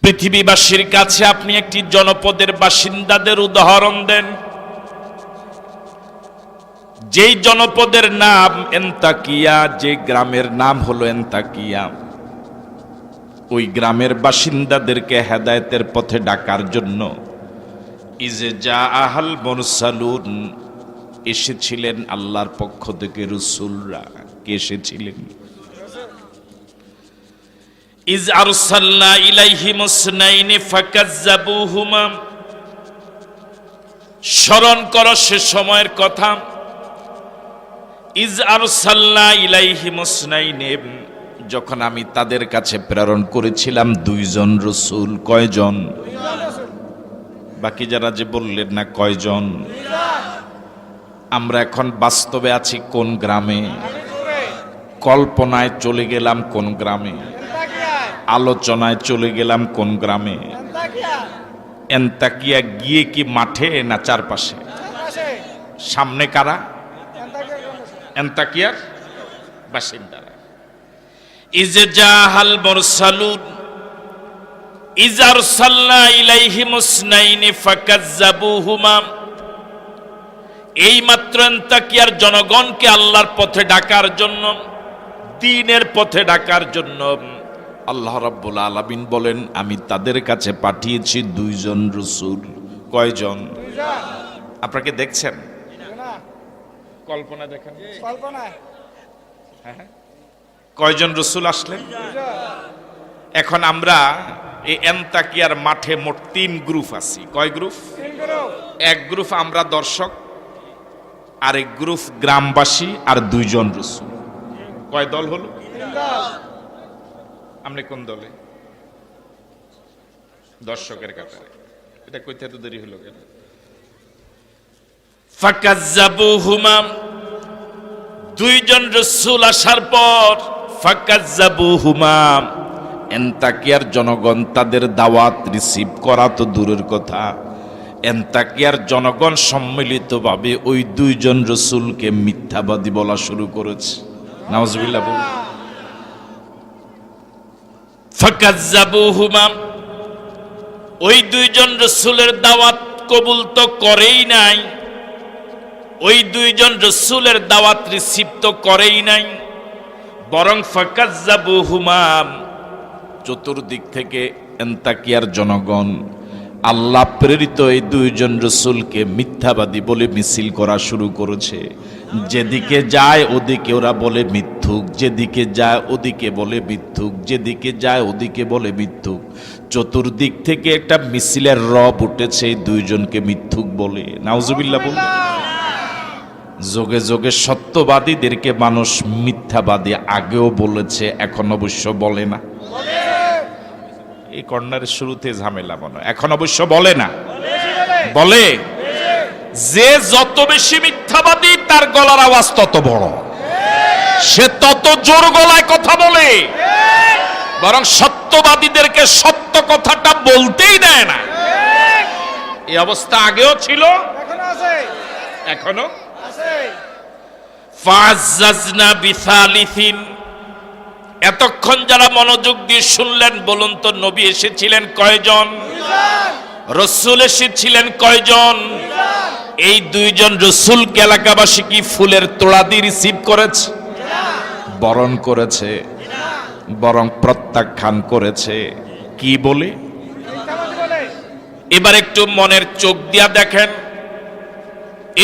পৃথিবীবাসীর কাছে আপনি একটি জনপদের বাসিন্দাদের উদাহরণ দেন, যেই জনপদের নাম এন্তাকিয়া, যে গ্রামের নাম হলো এন্তাকিয়া, ওই গ্রামের বাসিন্দাদেরকে হেদায়েতের পথে ডাকার জন্য ইজে যা আহাল মুরসালুন, এসেছিলেন আল্লাহর পক্ষ থেকে রাসূলরা। কে এসেছিলেন? ইজ আরসালনা ইলাইহিম ইসনাইনি ফাকাজ্জাবুহুমা, স্মরণ করো সে সময়ের কথা। ইজ আরসালনা ইলাইহিম ইসনাইনি, যখন আমি তাদের কাছে প্রেরণ করেছিলাম দুইজন রাসূল। কয়জন? বাকি যারা যে বললেন না কয়জন? আমরা এখন বাস্তবে আছি কোন গ্রামে? কল্পনায় চলে গেলাম কোন গ্রামে? আলোচনায় চলে গেলাম কোন গ্রামে? এন্তাকিয়া গিয়ে কি মাঠে না চারপাশে? সামনে কারা? এন্তাকিয়ার বাসিন্দারা। ইজে জাহাল মুরসালুন ইজ আরসালনা ইলাইহিম ইসনাইনি ফাকাজ্জাবুহুমা, এই মাত্র এন্তাকিয়ার জনগণকে আল্লাহর পথে ডাকার জন্য, দ্বীনের পথে ডাকার জন্য আল্লাহ রাব্বুল আলামিন বলেন আমি তাদের কাছে পাঠিয়েছি দুইজন রাসূল। কয়জন? আপনাকে দেখছেন? কল্পনা দেখেন, কয়জন রাসূল আসলেন? এখন আমরা এই এন্তাকিয়ার মাঠে মোট 3 গ্রুপ আছি। কয় গ্রুপ? এক গ্রুপ আমরা দর্শক, আরেক গ্রুপ গ্রামবাসী, আর দুইজন রাসূল। কয় দল হলো? আপনি কোন দলে? দর্শকের কাতারে। এটা কইতে এত দেরি হলো কেন? ফাকাজ্জাবুহুমা, দুইজন রাসূল আসার পর ফাকাজ্জাবুহুমা, এন্তাকিয়ার জনগণ তাদের দাওয়াত রিসিভ করা তো দূরের কথা, এন্তাকিয়ার জনগণ সম্মিলিতভাবে ওই দুইজন রাসূলকে মিথ্যাবাদী বলা শুরু করেছে। নাউজুবিল্লাহ বল। ফাকাজ্জাবুহুমা, ওই দুইজন রাসূলের দাওয়াত কবুল তো করেই নাই, ওই দুইজন রাসূলের দাওয়াত রিসিভ তো করেই নাই, বরং ফাকাজ্জাবুহুমা, চতুর্দিক থেকে এন্তাকিয়ার জনগণ আল্লাহ প্রেরিত এই দুইজন রাসূলকে মিথ্যাবাদী বলে মিছিল করা শুরু করেছে। যেদিকে যায় ওদিকে ওরা বলে মিথ্যুক, যেদিকে যায় ওদিকে বলে মিথ্যুক, যেদিকে যায় ওদিকে বলে মিথ্যুক। চতুর্দিক থেকে একটা মিছিলের রব উঠেছে এই দুইজনকে মিথ্যুক বলে। নাউজুবিল্লাহ বলে। যোগে যোগে সত্যবাদীদেরকে মানুষ মিথ্যাবাদী আগেও বলেছে, এখন অবশ্য বলে না। এই কর্নারের শুরুতে ঝামেলা মনে, এখন অবশ্য বলে না, বলে যে যত বেশি মিথ্যাবাদী তার গলার আওয়াজ তত বড়, সে তত জোর গলায় কথা বলে, বরং সত্যবাদীদেরকে সত্য কথাটা বলতেই দেয় না। এই অবস্থা আগেও ছিল, এখনো আছে। ফাযাজনা বিসালিসিন, এতক্ষণ যারা মনোযোগ দিয়ে শুনলেন বলুন তো, নবী এসেছিলেন কয়জন? রাসূল এসেছিলেন কয়জন? এই দুইজন রাসূলকে এলাকাবাসী কি ফুলের তোড়া দিয়ে রিসিভ করেছে? বরণ করেছে, বরং প্রত্যাখ্যান করেছে। কি বলে? এবার একটু মনের চোখ দিয়া দেখেন,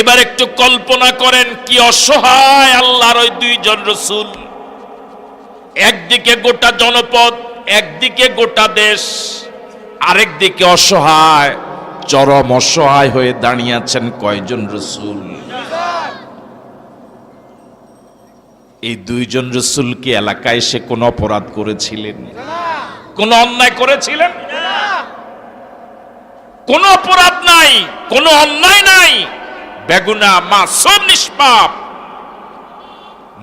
এবার একটু কল্পনা করেন কি অসহায় আল্লাহর ওই দুইজন রাসূল। একদিকে গোটা জনপদ, একদিকে গোটা দেশ, আরেক দিকে অসহায়, চরম অসহায় হয়ে দাঁড়িয়ে আছেন কয়জন রাসূল? এই দুইজন রাসূল কি এলাকায় এসে কোন অপরাধ করেছিলেন? কোন অন্যায় করেছিলেন? কোন অপরাধ নাই, কোন অন্যায় নাই, বেগুনাহ, মাসুম, নিষ্পাপ।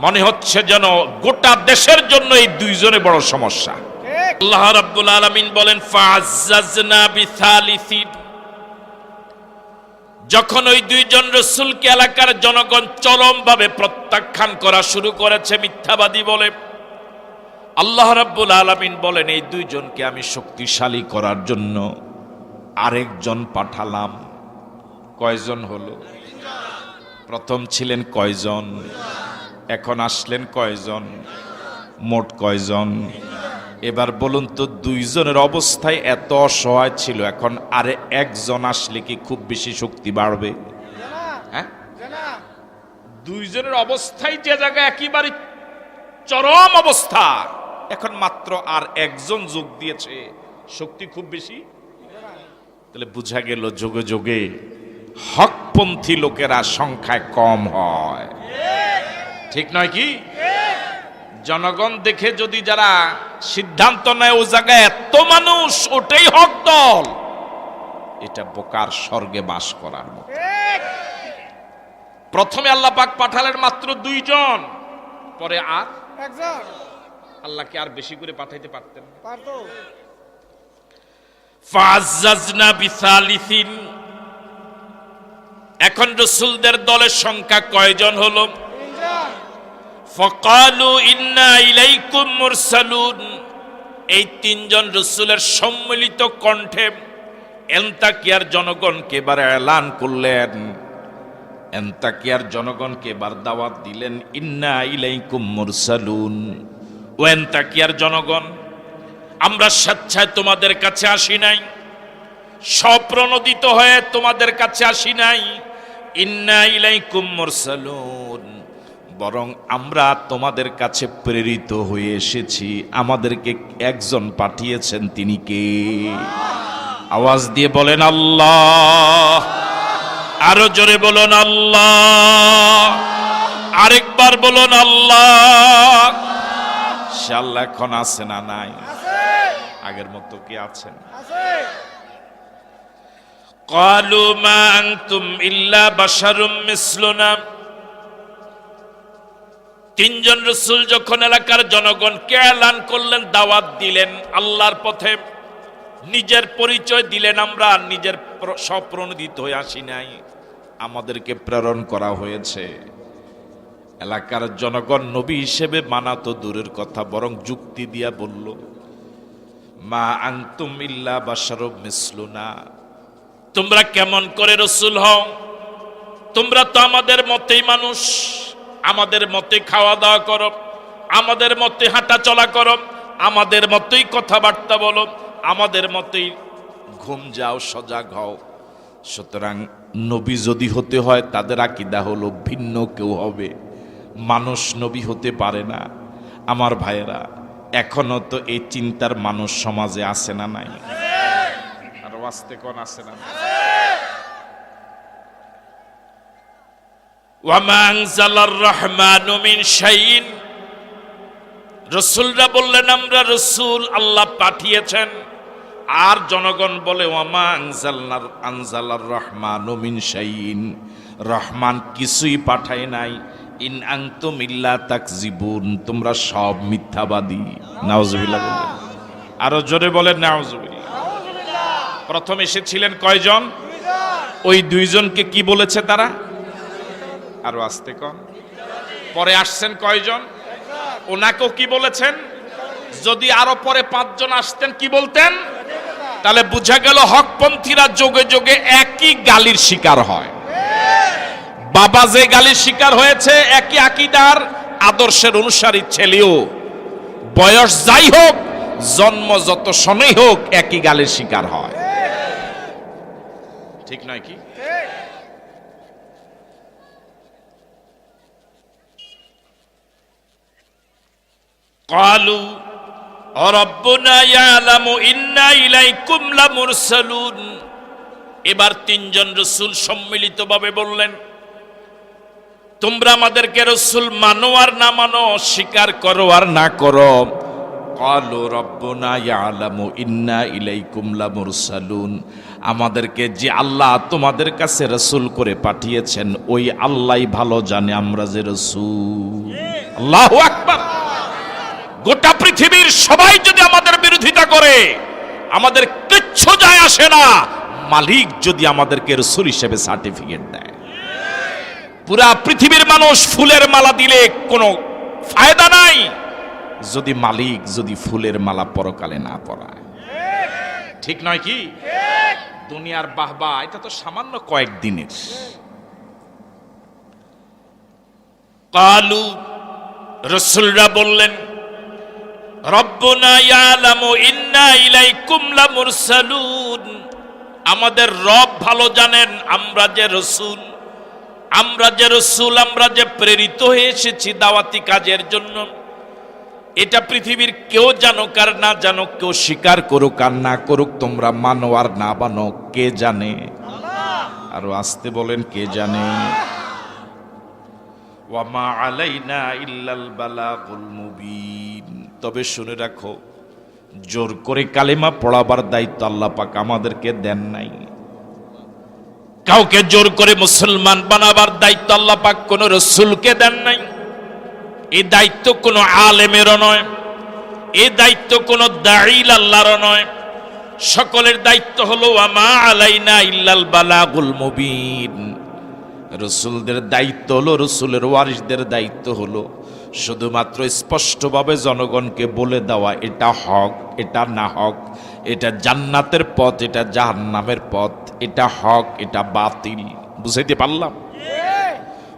মনে হচ্ছে যেন গোটা দেশের জন্য এই দুইজনে বড় সমস্যা। আল্লাহ রাব্বুল আলামিন বলেন ফাযাজনা বিসালিসিন, যখন ওই দুইজন রাসূলকে এলাকার জনগণ চরমভাবে প্রত্যাখ্যান করা শুরু করেছে মিথ্যাবাদী বলে, আল্লাহ রাব্বুল আলামিন বলেন এই দুইজনকে আমি শক্তিশালী করার জন্য আরেকজন পাঠালাম। কয়জন হলো? প্রথম ছিলেন কয়জন, এখন আসলেন কয়জন, মোট কয়জন? এবার বলুন তো, দুইজনের অবস্থায় এত অসহায় ছিল, এখন আরে একজন আসলে কি খুব বেশি শক্তি বাড়বে? হ্যাঁ, দুইজনের অবস্থায় যে জায়গায় একেবারে চরম অবস্থা, এখন মাত্র আর একজন যোগ দিয়েছে, শক্তি খুব বেশি? তাহলে বুঝা গেল যোগে যোগে হকপন্থী লোকেরা সংখ্যায় কম হয়, ঠিক নয় কি? জনগণ দেখে যদি যারা সিদ্ধান্ত নেয় ও জায়গায় এত মানুষ, ওটাই হক দল, এটা বোকার স্বর্গে বাস করার মতো। প্রথমে আল্লাহ পাক পাঠালেন মাত্র দুইজন, পরে আর একজন। আল্লাহকে আর বেশি করে পাঠাইতে পারতেন, পারতো। ফাজ্জাজনা বিসালিসিন, এখন রাসূলদের দলের সংখ্যা কয়জন হলো? ফাকালু ইন্না ইলাইকুম মুরসালুন, এই তিনজন রাসূলের সম্মিলিত কণ্ঠে এন্তাকিয়ার জনগণকে এবার এলান করলেন, এন্তাকিয়ার জনগণকে এবার দাওয়াত দিলেন, ইন্না ইলাইকুম মুরসালুন, ও এন্তাকিয়ার জনগণ, আমরা স্বেচ্ছায় তোমাদের কাছে আসি নাই, স্বপ্রণোদিত হয়ে তোমাদের কাছে আসি নাই। ইন্না ইলাইকুম মুরসালুন, বরং আমরা তোমাদের কাছে প্রেরিত হয়ে এসেছি, আমাদেরকে একজন পাঠিয়েছেন, তিনি কে? আওয়াজ দিয়ে বলেন আল্লাহ। আরো জোরে বলুন আল্লাহ। আরেকবার বলুন আল্লাহ। সে আল্লাহ এখন আছে না নাই? আগের মতো কি আছেন? ক্বালু মা আনতুম ইল্লা বাশারুম মিসলুনা, তিনজন রাসূল যখন এলাকার জনগণকে এলান করলেন, দাওয়াত দিলেন আল্লাহর পথে, নিজের পরিচয় দিলেন, আমরা নিজের স্বপ্রণোদিত হয়ে আসি নাই, আমাদেরকে প্রেরণ করা হয়েছে। এলাকার জনগণ নবী হিসেবে মানা তো দূরের কথা, বরং যুক্তি দিয়া বলল, মা আনতুম ইল্লা বাশারুম মিসলুনা, তোমরা কেমন করে রাসূল হও? তোমরা তো আমাদের মতেই মানুষ, আমাদের মতে খাওয়া দাওয়া করো, আমাদের মতে হাঁটা চলা করো, আমাদের মতোই কথাবার্তা বলো, আমাদের মতোই ঘুম যাও, সজাগ হও। সুতরাং নবী যদি হতে হয়, তাদের আকীদা হলো ভিন্ন কেউ হবে, মানুষ নবী হতে পারে না। আমার ভাইয়েরা, এখনো তো এই চিন্তার মানুষ সমাজে আছে না নাই? আর ওয়াস্তে কোন আছে না? ওয়ামা আনজালার রহমানু মিন শাইইন, রাসূলরা বললেন আমরা রাসূল আল্লাহ পাঠিয়েছেন, আর জনগণ বলে ওয়ামা আনজালার রহমানু মিন শাইইন, রহমান কিছুই পাঠায় নাই, ইন আনতুম ইল্লা তাকজিবুন, তোমরা সব মিথ্যাবাদী। নাউজুবিল্লাহ বলেন, আরো জোরে বলেন নাউজুবিল্লাহ। প্রথম এসেছিলেন কয়জন? ওই দুইজনকে কি বলেছে তারা? আরো আসতে কম। পরে আসছেন কয়জন? ওনাকেও কি বলেছেন? যদি আরো পরে পাঁচজন আসতেন কি বলতেন? তাহলে বুঝা গেল হকপন্থীরা যোগে যোগে একই গালির শিকার হয়। বাবা যে গালির শিকার হয়েছে, একই আকীদার আদর্শের অনুসারী ছেলেও, বয়স যাই হোক, জন্ম যত সনেই হোক, একই গালির শিকার হয়, ঠিক নয় কি? ক্বালু রাব্বুনা ইয়ালামু ইন্না ইলাইকুম লামুরসালুন, এবার তিনজন রাসূল সম্মিলিতভাবে বললেন, তোমরা আমাদেরকে রাসূল মানো আর না মানো, স্বীকার করো আর না করো। ক্বালু রাব্বুনা ইয়ালামু ইন্না ইলাইকুম লামুরসালুন, আমাদেরকে যে আল্লাহ তোমাদের কাছে রাসূল করে পাঠিয়েছেন, ওই আল্লাহই ভালো জানে আমরা যে রাসূল। আল্লাহু আকবার। গোটা পৃথিবীর সবাই যদি আমাদের বিরোধিতা করে, আমাদের কিচ্ছু যায় আসে না, মালিক যদি আমাদেরকে রাসূল হিসেবে সার্টিফিকেট দেয়। পুরা পৃথিবীর মানুষ ফুলের মালা দিলে কোনো ফায়দা নাই, যদি মালিক যদি ফুলের মালা পরকালে না পরায়। ঠিক নয় কি? দুনিয়ার বাহবা এটা তো সামান্য কয়েকদিনের। কালু, রাসূলরা বললেন, রব্বুনা ইয়ালামু ইন্না ইলাইকুম লামুরসালুন, আমাদের রব ভালো জানেন আমরা যে রাসূল, আমরা যে প্রেরিত হয়ে এসেছি দাওয়াতি কাজের জন্য। এটা পৃথিবীর কেউ জানুক আর না জানুক, কেউ স্বীকার করুক আর না করুক, তোমরা মানো আর না মানো, কে জানে? আরো আসতে বলেন, কে জানে? ওয়া মা আলাইনা ইল্লাল বালাগুল মুবিন। তবে শুনে রাখো, জোর করে কালেমা পড়াবার দায়িত্ব আল্লাহ পাক আমাদেরকে দেন নাই। কাউকে জোর করে মুসলমান বানাবার দায়িত্ব আল্লাহ পাক কোন রাসূলকে দেন নাই। এই দায়িত্ব কোন আলেমেরও নয়, এই দায়িত্ব কোন দাঈল আল্লাহরও নয়। সকলের দায়িত্ব হলো ওয়া মা আলাইনা ইল্লাল বালাগুল মুবিন। রাসূলদের দায়িত্ব হলো, রাসূলের ওয়ারিসদের দায়িত্ব হলো শুধুমাত্র স্পষ্টভাবে জনগণকে বলে দেওয়া এটা হক, এটা না হক, এটা জান্নাতের পথ, এটা জাহান্নামের পথ, এটা হক, এটা বাতিল। বুঝাইতে পারলাম?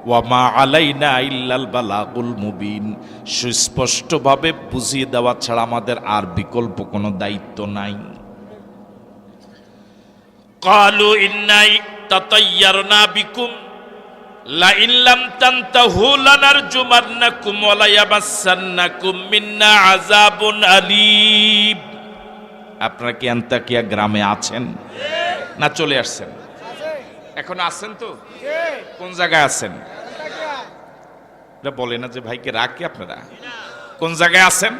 ওয়া মা আলাইনা ইল্লাল বালাগুল মুবিন, সুস্পষ্টভাবে বুঝিয়ে দেওয়া ছাড়া আমাদের আর বিকল্প কোনো দায়িত্ব নাই। ক্বালু ইন্না তাতায়্যারনা বিকুম লা ইল্লাম তানতাহু লানারজুমান্নাকুম ওয়া লা ইয়ামাসসান্নাকুম মিন্না আযাবুন আলীম। আপনারা কি আন্তাকিয়া গ্রামে আছেন না চলে আসছেন? এখন আছেন তো? কোন জায়গায় আছেন? বলে না যে ভাইকে রাখি, আপনারা কোন জায়গায় আছেন?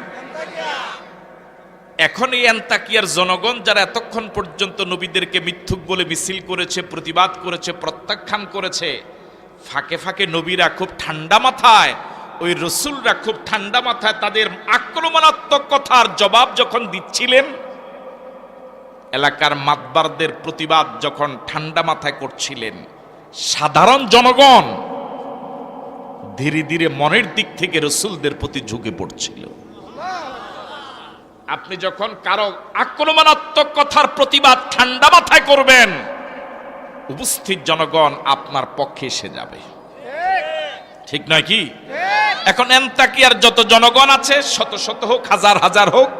এখন এই আন্তাকিয়ার জনগণ যারা এতক্ষণ পর্যন্ত নবীদেরকে মিথ্যুক বলে মিছিল করেছে, প্রতিবাদ করেছে, প্রত্যাখ্যান করেছে, ফাঁকে ফাঁকে নবীরা খুব ঠান্ডা মাথায়, ওই রাসূলরা খুব ঠান্ডা মাথায় তাদের আক্রমণাত্মক কথার জবাব যখন দিচ্ছিলেন, এলাকার মাতবারদের প্রতিবাদ যখন ঠান্ডা মাথায় করছিলেন, সাধারণ জনগণ ধীরে ধীরে মনের দিক থেকে রাসূলদের প্রতি ঝুঁকে পড়ছিল। আপনি যখন কারো আক্রমণাত্মক কথার প্রতিবাদ ঠান্ডা মাথায় করবেন, উপস্থিত জনগণ আপনার পক্ষে এসে যাবে। ঠিক নয় কি? এখন আন্তাকিয়ার যত জনগণ আছে, শত শত হোক, হাজার হাজার হোক,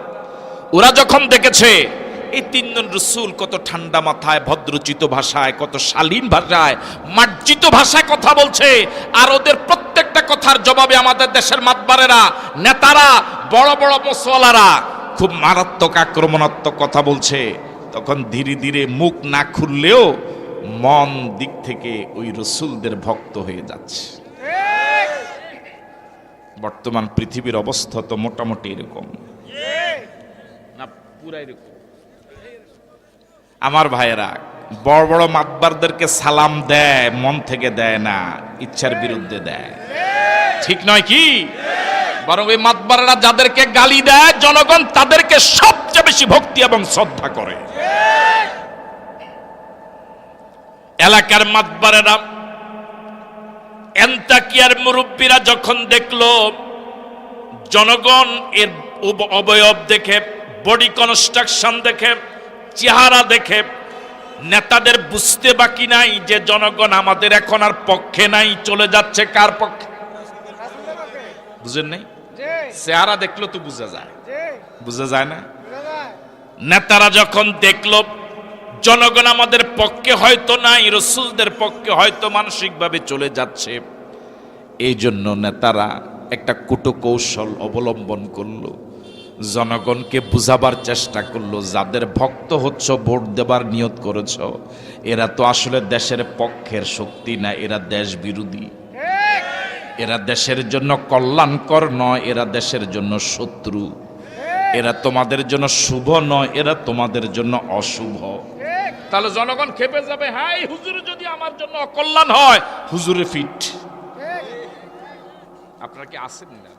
ওরা যখন দেখেছে এই তিনজন রাসূল কত ঠান্ডা মাথায়, ভদ্রচিত ভাষায়, কত শালীন ভাষায়, মার্জিত ভাষায় কথা বলছে, আর ওদের প্রত্যেকটা কথার জবাবে আমাদের দেশের মাতবারেরা, নেতারা, বড় বড় মুসওয়ালারা খুব মারাত্মক আক্রমণাত্মক কথা বলছে, তখন ধীরে ধীরে মুখ না খুললেও মন দিক থেকে ওই রাসূলদের ভক্ত হয়ে যাচ্ছে। বর্তমান পৃথিবীর অবস্থা তো মোটামুটি এরকম না, পুরা এরকম। আমার ভাইয়েরা, বড় বড় মাতবারদেরকে সালাম দেয়, মন থেকে দেয় না, ইচ্ছার বিরুদ্ধে দেয়। ঠিক নয় কি? বরং ওই মাতবারেরা যাদেরকে গালি দেয়, জনগণ তাদেরকে সবচেয়ে বেশি ভক্তি এবং শ্রদ্ধা করে। এলাকার মাতবারেরা, আন্তাকিয়ার মুরব্বীরা যখন দেখলো জনগণ এর অবয়ব দেখে, বডি কনস্ট্রাকশন দেখে, চেহারা দেখে, নেতাদের বুঝতে বাকি নাই যে জনগণ আমাদের এখন আর পক্ষে নাই, চলে যাচ্ছে কার পক্ষে? বুঝেন নাই? চেহারা দেখলো তো বুঝা যায়, বুঝা যায় না? নেতারা যখন দেখলো জনগণ আমাদের পক্ষে হয়তো নাই, রাসূলদের পক্ষে হয়তো মানসিকভাবে চলে যাচ্ছে, এই জন্য নেতারা একটা কূটকৌশল অবলম্বন করলো, জনগণকে বুঝাবার চেষ্টা করলো, যাদের ভক্ত হচ্ছ, ভোট দেবার নিয়ত করেছ, এরা তো আসলে দেশের পক্ষের শক্তি না, এরা দেশ বিরোধী, এরা দেশের জন্য কল্যাণকর নয়, এরা দেশের জন্য শত্রু, এরা তোমাদের জন্য শুভ নয়, এরা তোমাদের জন্য অশুভ। তাহলে জনগণ খেপে যাবে, হাই হুজুর যদি আমার জন্য অকল্যাণ হয়, হুজুরে ফিট। আপনারা কি আসেন না?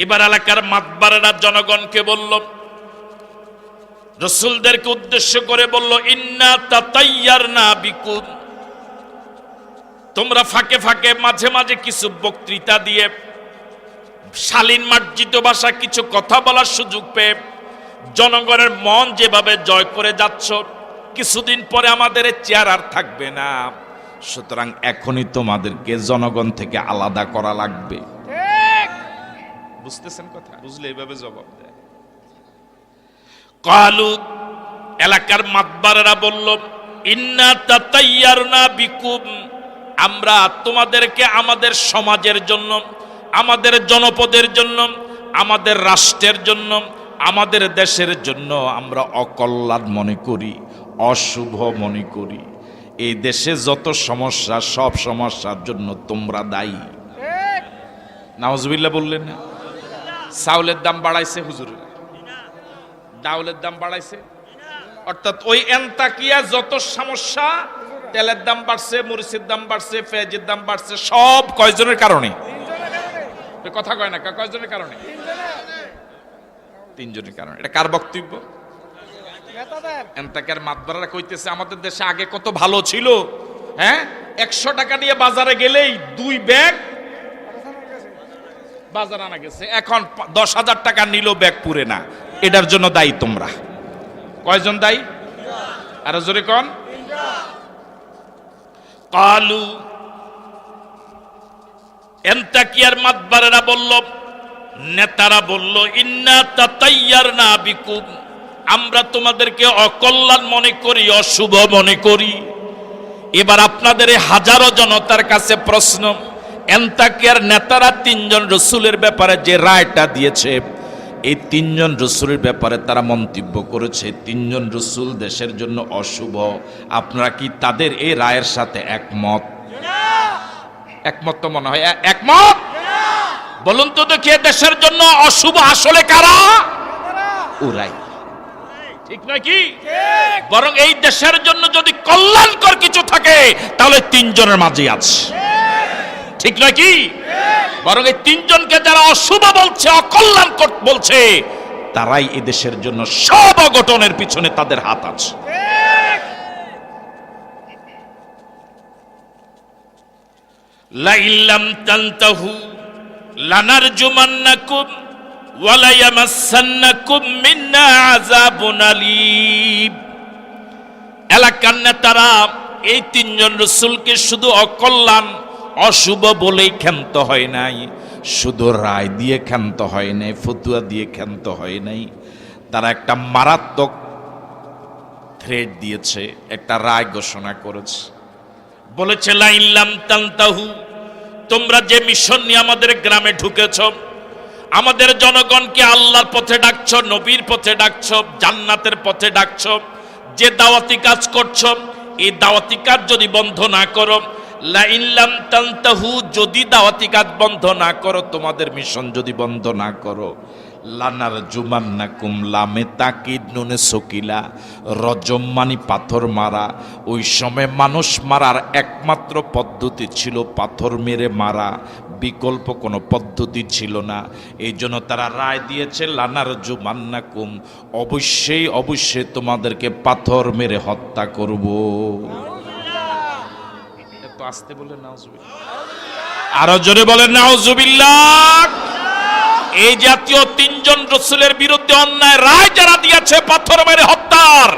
এবার এলাকার মাতবারেরা জনগণকে বলল, রাসূলদেরকে উদ্দেশ্য করে বলল, ইন্না তাতায়্যারনা বিকুম, তোমরা ফাঁকে ফাঁকে মাঝে মাঝে কিছু বক্তৃতা দিয়ে শালীন মার্জিত ভাষা কিছু কথা বলার সুযোগ পেয়ে জনগণের মন যেভাবে জয় করে যাচ্ছ, কিছুদিন পরে আমাদের চেয়ার আর থাকবে না। সুতরাং এখনই তোমাদেরকে জনগণ থেকে আলাদা করা লাগবে। বুঝতেছেন কথা? বুঝলে এইভাবে জবাব দেয়। কালু, এলাকার মাতবারেরা বলল, ইন্না তাতাইয়ারনা বিকুম, আমরা তোমাদেরকে আমাদের সমাজের জন্য, আমাদের জনপদের জন্য, আমাদের রাষ্ট্রের জন্য, আমাদের দেশের জন্য আমরা অকল্যাণ মনে করি, অশুভ মনে করি। এই দেশে যত সমস্যা, সব সমস্যার জন্য তোমরা দায়ী। নাউজুবিল্লাহ বললেন না? চাউলের দাম বাড়াইছে হুজুর, ডাউলের দাম বাড়াইছে, অর্থাৎ ওই এন্তাকিয়া যত সমস্যা, তেলের দাম বাড়ছে, মরিচের দাম বাড়ছে, পেঁয়াজের দাম বাড়ছে, সব কয়জনের কারণে? কথা কয় না, কয়জনের কারণে? তিনজনের কারণে। এটা কার বক্তব্য? এন্তাকিয়ার মাতবাররা কইতেছে আমাদের দেশে আগে কত ভালো ছিল, হ্যাঁ, 100 টাকা নিয়ে বাজারে গেলেই 2 ব্যাগ বাজার আনা গেছে, এখন 10,000 টাকা নিল ব্যাগ পুরে না। এটার জন্য দায়ী তোমরা। কয়জন দায়ী? আরো জোরে কোন? কালু, এন্তাকিয়ার মাতবারেরা বলল, নেতারা বলল, ইন্না তাতাইয়ারনা বিকুম, আমরা তোমাদেরকে অকল্যাণ মনে করি, অশুভ মনে করি। এবার আপনাদের এই হাজারো জনতার কাছে প্রশ্ন, এন্তাকিয়ার নেতারা 3 জন রসুলের ব্যাপারে যে রায়টা দিয়েছে, এই 3 জন রসুলের ব্যাপারে তারা মন্তব্য করেছে 3 জন রসুল দেশের জন্য অশুভ। আপনারা কি তাদের এই রায়ের সাথে একমত? একমত তো মনে হয়। একমত? বলুন তো দেখি, দেশের জন্য অশুভ আসলে কারা? ওরাই। ঠিক নয় কি? বরং এই দেশের জন্য যদি কল্যাণকর কিছু থাকে তাহলে 3 জনের মাঝে আছে। ঠিক নয় কি? বরং এই 3 জনকে যারা অশুভ বলছে, অকল্যাণকর বলছে, তারাই এই দেশের জন্য সব অঘটনের পিছনে তাদের হাত আছে। লা ইল্লাম তানতাহু লানারজুমান্নাকুম ওয়ালা ইয়ামাসসান্নাকুম মিন্না আযাবুন আলীম। এলাকার নেতারা এই 3 জন রাসূলকে শুধু অকল্যাণ, অশুভ বলেই ক্ষান্ত হয় নাই, শুধু রায় দিয়ে ক্ষান্ত হয় নাই, ফতুয়া দিয়ে ক্ষান্ত হয় নাই। তারা একটা মারাত্মক থ্রেট দিয়েছে, একটা রায় ঘোষণা করেছে। বলেছে, লা ইল্লাম তানতাহু, তোমরা যে মিশন নিয়ে আমাদের গ্রামে ঢুকেছ, আমাদের জনগণকে আল্লাহর পথে ডাকছ, নবীর পথে ডাকছ, জান্নাতের পথে ডাকছ, যে দাওয়াতি কাজ করছ, এই দাওয়াতি কাজ যদি বন্ধ না করো, লা ইল্লাম তানতাহু, যদি দাওয়াতি কাজ বন্ধ না করো, তোমাদের মিশন যদি বন্ধ না করো, লানারজুমান্নাকুম, লামে তাকিদ নুনে সকিলা, রজম মানি পাথর মারা। ওই সময় মানুষ মারার একমাত্র পদ্ধতি ছিল পাথর মেরে মারা, বিকল্প কোনো পদ্ধতি ছিল না। এই জন্য তারা রায় দিয়েছে, লানারজুমান্নাকুম, অবশ্যই অবশ্যই তোমাদেরকে পাথর মেরে হত্যা করব। এত আস্তে বলে নাউজুবিল্লাহ, আরো জোরে বলেন নাউজুবিল্লাহ। এই জাতীয় 3 জন রাসূলের বিরুদ্ধে অন্যায় রায় যারা দিয়েছে পাথর মেরে হত্যার,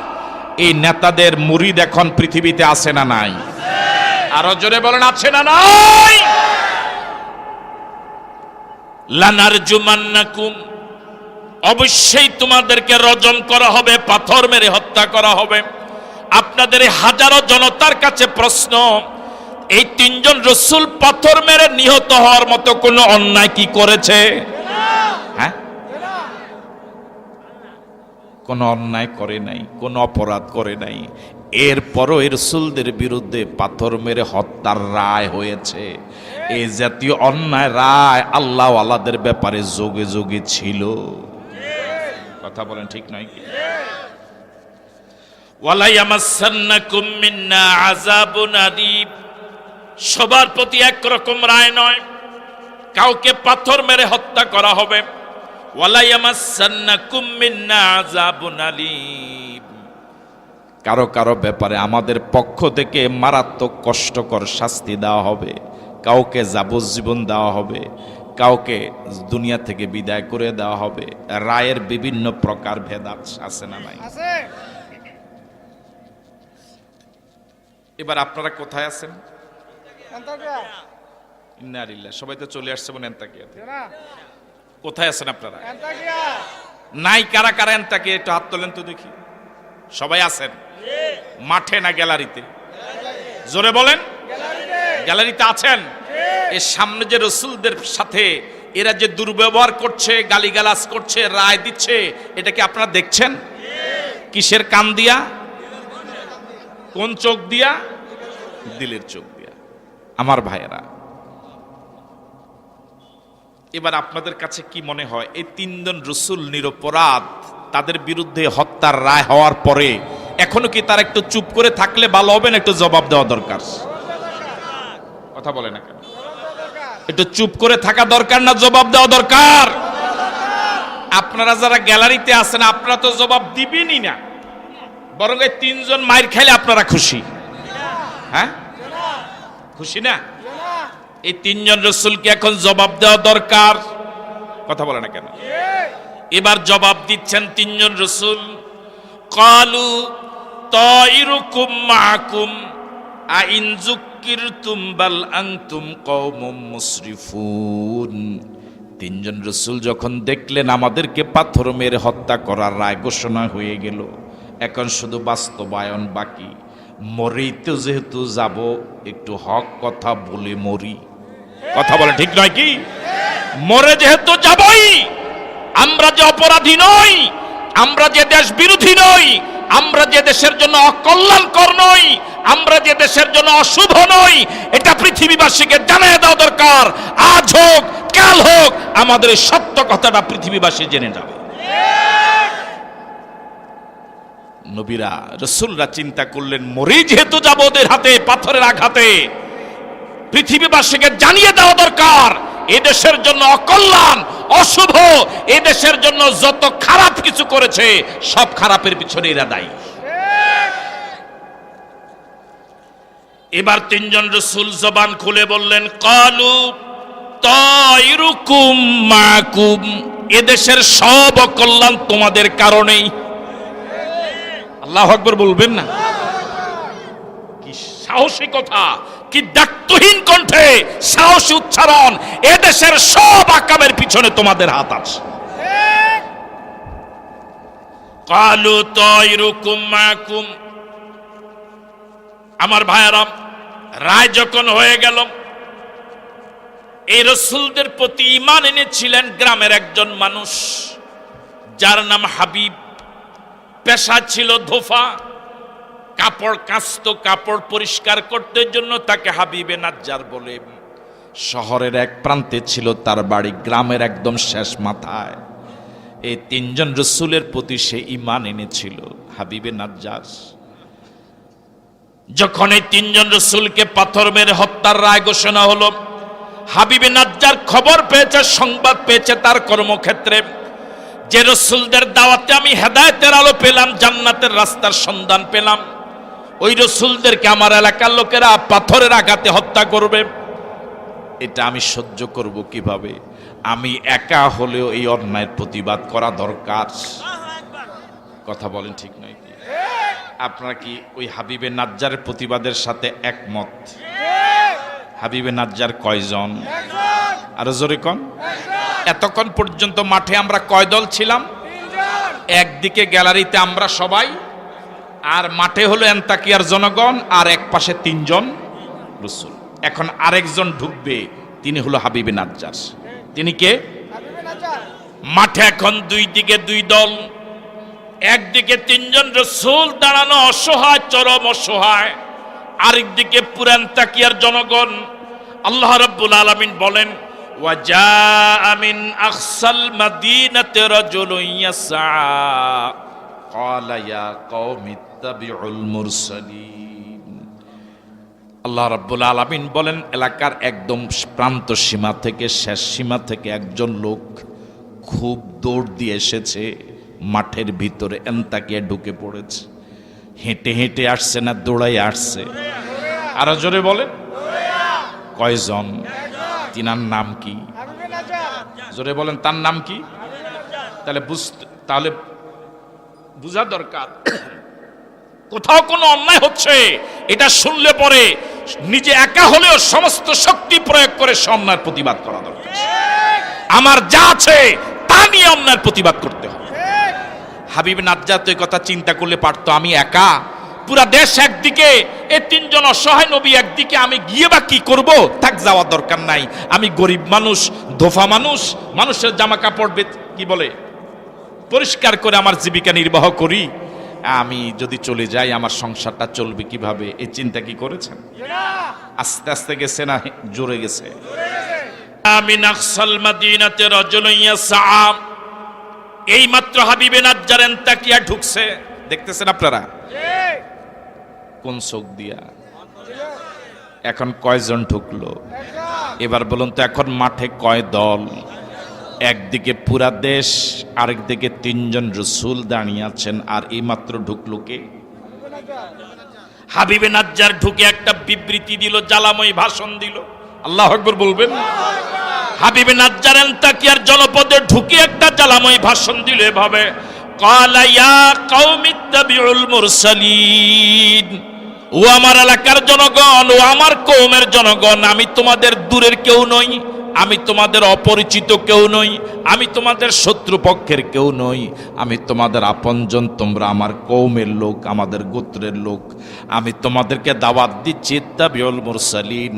এই নেতাদের মুরিদ এখন পৃথিবীতে আছে না নাই? আরো জোরে বলেন আছে না নাই? লানারজুমান্নাকুম, অবশ্যই তোমাদেরকে রজম করা হবে, পাথর মেরে হত্যা করা হবে। আপনাদের এই হাজারো জনতার কাছে প্রশ্ন, এই 3 জন রাসূল পাথর মেরে নিহত হওয়ার মতো কোনো অন্যায় কি করেছে? হ্যাঁ, কোন অন্যায় করে নাই, কোন অপরাধ করে নাই। এরপরও এই রাসূলদের বিরুদ্ধে পাথর মেরে হত্যার রায় হয়েছে। এই জাতীয় অন্যায় রায় আল্লাহ ওয়ালাদের ব্যাপারে যোগে যোগে ছিল। কথা বলেন ঠিক নয় কি? ওয়ালা ইয়ামাসসান্নাকুম মিন্না আযাবুন আলীম, সবার প্রতি একরকম রায় নয়, কাউকে পাথর মেরে হত্যা করা হবে। ওয়ালা ইয়ামাসসান্নাকুম মিন্না আযাবুন আলীম, কারো কারো ব্যাপারে আমাদের পক্ষ থেকে মারাত্মক কষ্টকর শাস্তি দেওয়া হবে, কাউকে যাবজ্জীবন দেওয়া হবে, কাউকে দুনিয়া থেকে বিদায় করে দেওয়া হবে। রায়ের বিভিন্ন প্রকার ভেদ আছে না নাই? এবার আপনারা কোথায় আছেন? ইন্নালিল্লাহ, সবাই তো চলে আসছে মনে এন্তাকিয়াতে। কোথায় আছেন আপনারা? নাই কারা কারা এন্তাকিয়া, একটু হাত তোলেন তো দেখি। সবাই আছেন মাঠে না গ্যালারিতে? জোরে বলেন। গ্যালারিতে আছেন। এর সামনে যে রসুলদের সাথে এরা যে দুর্ব্যবহার করছে, গালিগালাজ করছে, রায় দিচ্ছে, এটা কি আপনারা দেখছেন? কিসের কান দিয়া? কোন চোখ দিয়া? দিলের চোখ দিয়া। আমার ভাইয়েরা, এবার আপনাদের কাছে কি মনে হয় এই তিনজন রসুল নিরপরাধ, তাদের বিরুদ্ধে হত্যার রায় হওয়ার পরে এখনো কি তারা একটু চুপ করে থাকলে ভালো হবে না একটু জবাব দেওয়া দরকার? কথা বলে না কেন? একটু চুপ করে থাকা দরকার না জবাব দেওয়া দরকার? আপনারা যারা গ্যালারিতে আছেন আপনারা তো জবাব দিবেনই না, বরং এই তিনজন মাইর খাইলে আপনারা খুশি। হ্যাঁ, খুশি না? এই তিনজন রসুলকে এখন জবাব দেওয়া দরকার। কথা বলে না কেন? এবার জবাব দিচ্ছেন তিনজন রসুল। ক্বালু তাইরুকুম মাআকুম আইন যুক্কিরতুম বাল আনতুম কওমুম মুসরিফুন। তিনজন রসুল যখন দেখলেন আমাদেরকে পাথর মেরে হত্যা করার রায় ঘোষণা হয়ে গেল, এখন শুধু বাস্তবায়ন বাকি। মরেই তো যেহেতু যাব, একটু হক কথা বলে মরি। কথা বলে ঠিক নয় কি? মরে যেহেতু যাবই, আমরা যে অপরাধী নই, আমরা যে দেশ বিরোধী নই, আমরা যে দেশের জন্য অকল্যাণকর নই, আমরা যে দেশের জন্য অশুভ নই, এটা পৃথিবীবাসীকে জানিয়ে দেওয়া দরকার। আজ হোক কাল হোক আমাদের এই সত্য কথাটা পৃথিবীবাসী জেনে যাবে। নবীরা রাসূলরা চিন্তা করলেন মরেই যেহেতু যাব ওদের হাতে পাথরের আঘাতে, পৃথিবীবাসীকে জানিয়ে দেওয়া দরকার এদেশের জন্য অকল্যাণ অশুভ, এদেশের জন্য যত খারাপ কিছু করেছে সব খারাপের পিছনে এরা দায়ী। এবার তিনজন রাসূল জবান খুলে বললেন, ক্বালু তাইরুকুম মাকুম, এদেশের সব অকল্যাণ তোমাদের কারণেই। আল্লাহু আকবার বলবেন না? কি সাহসী কথা, কি দায়িত্বহীন কণ্ঠে সাহসী উচ্চারণ। এদেশের সব আকামের পিছনে তোমাদের হাত আছে। ক্বালু তাইরুকুম মাকুম। আমার ভাইয়েরা, রায় যখন হয়ে গেল, এই রাসূলদের প্রতি ঈমান এনেছিলেন গ্রামের একজন মানুষ, যার নাম হাবিব। পেশা ছিল ধোফা, কাপড় কাচতো, কাপড় পরিষ্কার করতে জন্য তাকে হাবিবে নাজ্জার বলে। শহরের এক প্রান্তে ছিল তার বাড়ি, গ্রামের একদম শেষ মাথায়। এই তিনজন রাসূলের প্রতি সে ঈমান এনেছিল, হাবিবে নাজ্জার। যখন এই তিনজন রাসূলকে পাথর মেরে হত্যার রায় ঘোষণা হলো, হাবিবে নাজ্জার খবর পেয়েছে, সংবাদ পেয়েছে তার কর্মক্ষেত্রে যে রাসূলদের দাওয়াতে আমি হেদায়েতের আলো পেলাম, জান্নাতের রাস্তার সন্ধান পেলাম, ওই রাসূলদেরকে আমার এলাকার লোকেরা পাথরের আঘাতে হত্যা করবে। এটা আমি সহ্য করব কিভাবে? আমি একা হলেও এই অন্যায়ের প্রতিবাদ করা দরকার। কথা বলেন ঠিক নয় কি? আপনারা কি ওই হাবিবে নাজ্জারের প্রতিবাদের সাথে একমত? হাবিবে নাজ্জার কয়জন? আরো জোরে কোন? এতক্ষণ পর্যন্ত মাঠে আমরা কয় দল ছিলাম? একদিকে গ্যালারিতে আমরা সবাই, আর মাঠে হলো এন্তাকিয়ার জনগণ, আর এক পাশে তিনজন রাসূল। এখন আরেকজন ঢুকবে, তিনি হলো হাবিবে নাজ্জার। তিনি কে? মাঠে এখন দুই দিকে দুই দল, একদিকে তিনজন রাসূল দাঁড়ানো অসহায়, চরম অসহায়, আরেকদিকে পুরা এন্তাকিয়ার জনগণ। আল্লাহ রাব্বুল আলামিন বলেন, ওয়াজা মিন আকসাল মাদিনাতি রাজুলুন ইয়াসআ ক্বালা ইয়া কওমি ইত্তাবিউল মুরসালিন। আল্লাহ রাব্বুল আলামিন বলেন, এলাকার একদম প্রান্ত সীমা থেকে শেষ সীমা থেকে একজন লোক খুব দৌড় দিয়ে এসেছে, মাঠের ভিতরে এন্তাকিয়া ঢুকে পড়েছে। হেঁটে হেঁটে আসছে না দৌড়াই আসছে? আরো জোরে বলেন। কয়জন? তিনার নাম কি? জোরে বলেন, তার নাম কি? তাহলে বুঝা দরকার কোথাও কোনো অন্যায় হচ্ছে, এটা শুনলে পরে নিজে একা হলেও সমস্ত শক্তি প্রয়োগ করে সে অন্যায়ের প্রতিবাদ করা দরকার। আমার যা আছে তা নিয়ে অন্যায়ের প্রতিবাদ করতে হবে। হাবিব নাজ্জার তো এই কথা চিন্তা করলে পারতো, আমি একা, পুরা দেশ একদিকে, এই তিনজন অসহায় নবী একদিকে, আমি গিয়ে বা কি করব? থাক, যাওয়ার দরকার নাই, আমি গরিব মানুষ, ধোফা মানুষ, মানুষের জামা কাপড় কি বলে পরিষ্কার করে আমার জীবিকা নির্বাহ করি, আমি যদি চলে যাই আমার সংসারটা চলবে কিভাবে? এই চিন্তা কি করেছেন? আস্তে আস্তে গেছে না জোরে গেছে? আমি নাকসাল মাদিনাতে রাজুলুন ইয়াসআ, এই মাত্র হাবিবে নাজ্জারেন তাকিয়া ঢুকছে, দেখতেছেন আপনারা কোন চোখ দিয়া? এখন কয়জন ঢুকলো এবার বলুন তো? এখন মাঠে কয় দল? একদিকে পুরা দেশ, আরেকদিকে তিনজন রাসূল দাঁড়িয়ে আছেন, আর এই মাত্র ঢুকলো কে? হাবিবে নাজ্জার ঢুকে একটা বিবৃতি দিল, জ্বালাময়ী ভাষণ দিল। আল্লাহু আকবার বলবেন। হাবিবে নাজ্জার আনতাকিয়ার জনপদে ঢুকে একটা জ্বালাময়ী ভাষণ দিল এভাবে, ক্বালা ইয়া কওমি ইত্তাবিউল মুরসালিন, ও আমার এলাকার জনগণ, ও আমার কওমের জনগণ, আমি তোমাদের দূরের কেউ নই, আমি তোমাদের অপরিচিত কেউ নই, আমি তোমাদের শত্রুপক্ষের কেউ নই, আমি তোমাদের আপনজন, তোমরা আমার কওমের লোক, আমাদের গোত্রের লোক। আমি তোমাদেরকে দাওয়াত দিচ্ছি ইত্তাবিউল মুরসালিন,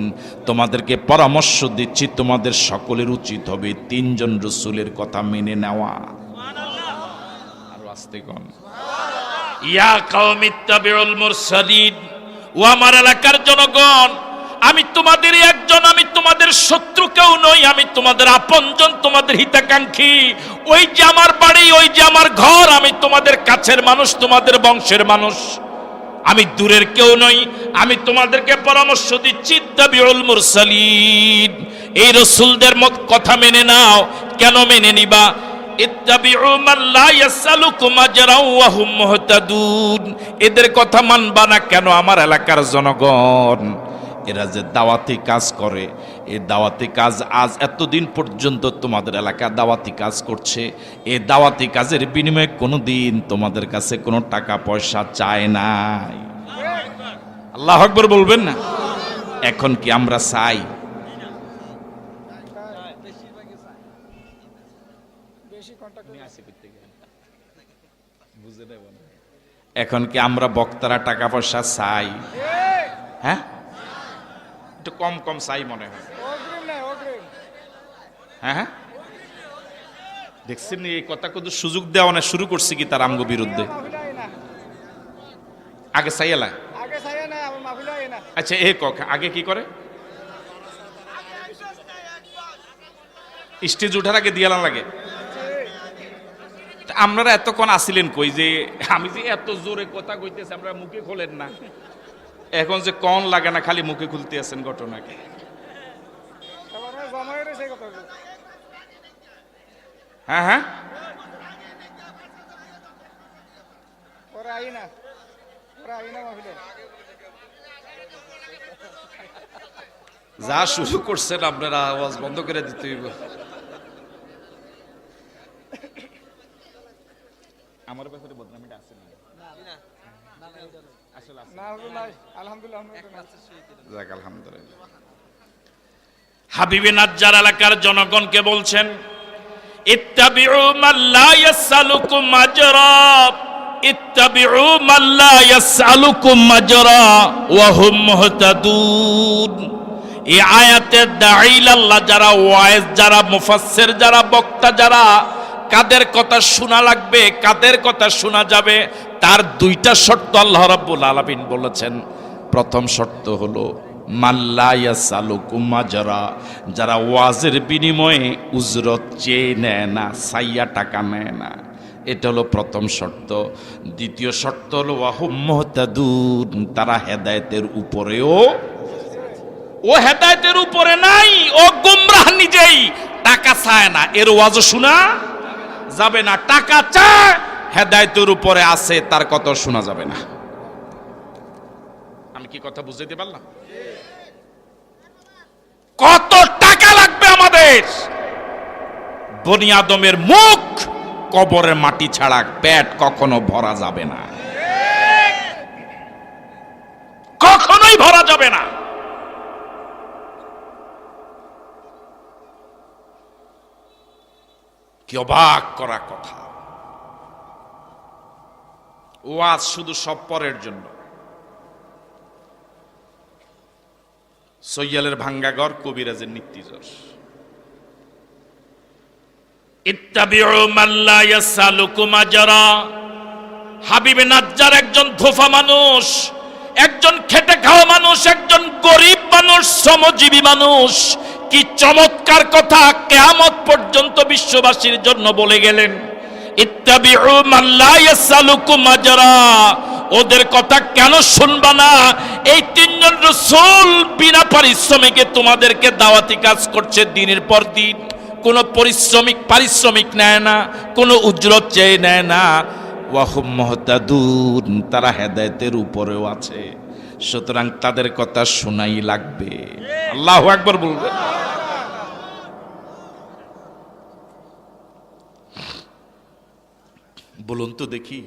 তোমাদেরকে পরামর্শ দিচ্ছি, তোমাদের সকলের উচিত হবে তিনজন রাসূলের কথা মেনে নেওয়া। আর আস্তে কোন, ইয়া কওমি ইত্তাবিউল মুরসালিন, ও আমার এলাকার জনগণ, আমি তোমাদের একজন, আমি তোমাদের শত্রু কেউ নই, আমি তোমাদের আপনজন, তোমাদের হিতাকাঙ্ক্ষী। ওই যে আমার বাড়ি, ওই যে আমার ঘর, আমি তোমাদের কাছের মানুষ, তোমাদের বংশের মানুষ, আমি দূরের কেউ নই। আমি তোমাদেরকে পরামর্শ দিচ্ছি ইত্তাবিউল মুরসালিন, এই রাসূলদের কথা মেনে নাও। কেন মেনে নিবা? ইত্তাবিউ মান লা ইয়াসআলুকুম আজরান ওয়া হুম মুহতাদুন, এদের কথা মানবা না কেন? আমার এলাকার জনগণ, এরা যে দাওয়াতি কাজ করে, এই দাওয়াতি কাজ আজ এতদিন পর্যন্ত তোমাদের এলাকা দাওয়াতি কাজ করছে, এই দাওয়াতি কাজের বিনিময়ে কোনোদিন তোমাদের কাছে কোনো টাকা পয়সা চায় নাই। আল্লাহু আকবার বলবেন না? এখন কি আমরা চাই? এখন কি আমরা বক্তারা টাকা পয়সা চাই? হ্যাঁ, একটু কম কম চাই মনে হয়। হ্যাঁ হ্যাঁ, দেখছেন এই কথা কত সুযোগ দেওয়া না শুরু করছে কি তার আমগো বিরুদ্ধে? আগে চাইলা, আচ্ছা এ কক আগে কি করে? স্টেজ উঠার আগে দিয়ালা লাগে। আপনারা এতক্ষণ আসিলেন কই? যে আমি যে এত জোরে কথা কইতেছি আপনারা মুখে খোলেন না, এখন যে কন লাগে না খালি মুখে খুলতে আছেন ঘটনাকে। হ্যাঁ হ্যাঁ, যা শুরু করছেন আপনারা আওয়াজ বন্ধ করে দিতে হইব। আমার ব্যাপারে বদনামিটা আছে না? আসলে আছে না, আলহামদুলিল্লাহ। যাক আলহামদুলিল্লাহ। হাবিবে নাজ্জার এলাকার জনগণকে বলছেন ইত্তাবিউ মান লা ইয়াসআলুকুম আজরা, ইত্তাবিউ মান লা ইয়াসআলুকুম আজরা ওয়া হুম মুহতাদুন। এই আয়াতের দাঈল আল্লাহ যারা, ওয়াইজ যারা, মুফাসসির যারা, বক্তা যারা, কাদের কথা শোনা লাগবে, কাদের কথা শোনা যাবে, তার দুইটা শর্ত আল্লাহ রাব্বুল আলামিন বলেছেন। প্রথম শর্ত হলো মান লা ইয়াসআলুকুম আজরা, যারা ওয়াজের বিনিময়ে উজরত চেয়ে নেয় না, সাইয়া টাকা নেয় না, এটা হলো প্রথম শর্ত। দ্বিতীয় শর্ত হলো ওয়া হুম মুহতাদুন, তারা হেদায়েতের উপরেও, ও হেদায়েতের উপরে নাই, ও গোমরাহ নিজেই, টাকা চায় না, এর ওয়াজও শোনা যাবে না। টাকা চায়, হেদায়েতের উপরে আছে, তার কথা শোনা যাবে না। আমি কি কথা বুঝাইতে পারলাম? কত টাকা লাগবে আমাদের বনি আদমের মুখ কবরের মাটি ছাড়া পেট কখনো ভরা যাবে না, কখনোই ভরা যাবে না। কি অবাক করা কথা! ওয়াজ শুধু সব পরের জন্য। সৈয়ালের ভাঙ্গাঘর, কবিরাজের নিত্যিজর। ইত্তাবিউ মান লা ইয়াসালুকুম আজরা। হাবিবে নাজ্জার একজন ধোফা মানুষ, একজন খেটে খাওয়া মানুষ, একজন গরিব মানুষ, শ্রমজীবী মানুষ। কি চমৎকার কথা কিয়ামত পর্যন্ত বিশ্ববাসীর জন্য বলে গেলেন। ইত্তাবিউ মান লা ইয়াসালুকুম আজরা। ওদের কথা কেন শুনবা না? এই তিনজন রাসূল বিনা পারিশ্রমিকে তোমাদেরকে দাওয়াতি কাজ করছে দিনের পর দিন। কোনো পারিশ্রমিক নেয় না, কোনো উজরত চেয়ে নেয় না। ওয়াহুম মুহতাদুন, তারা হেদায়েতের উপরেও আছে। সুতরাং তাদের কথা শোনাই লাগবে। আল্লাহু আকবার বলবেন। বলুন তো দেখি,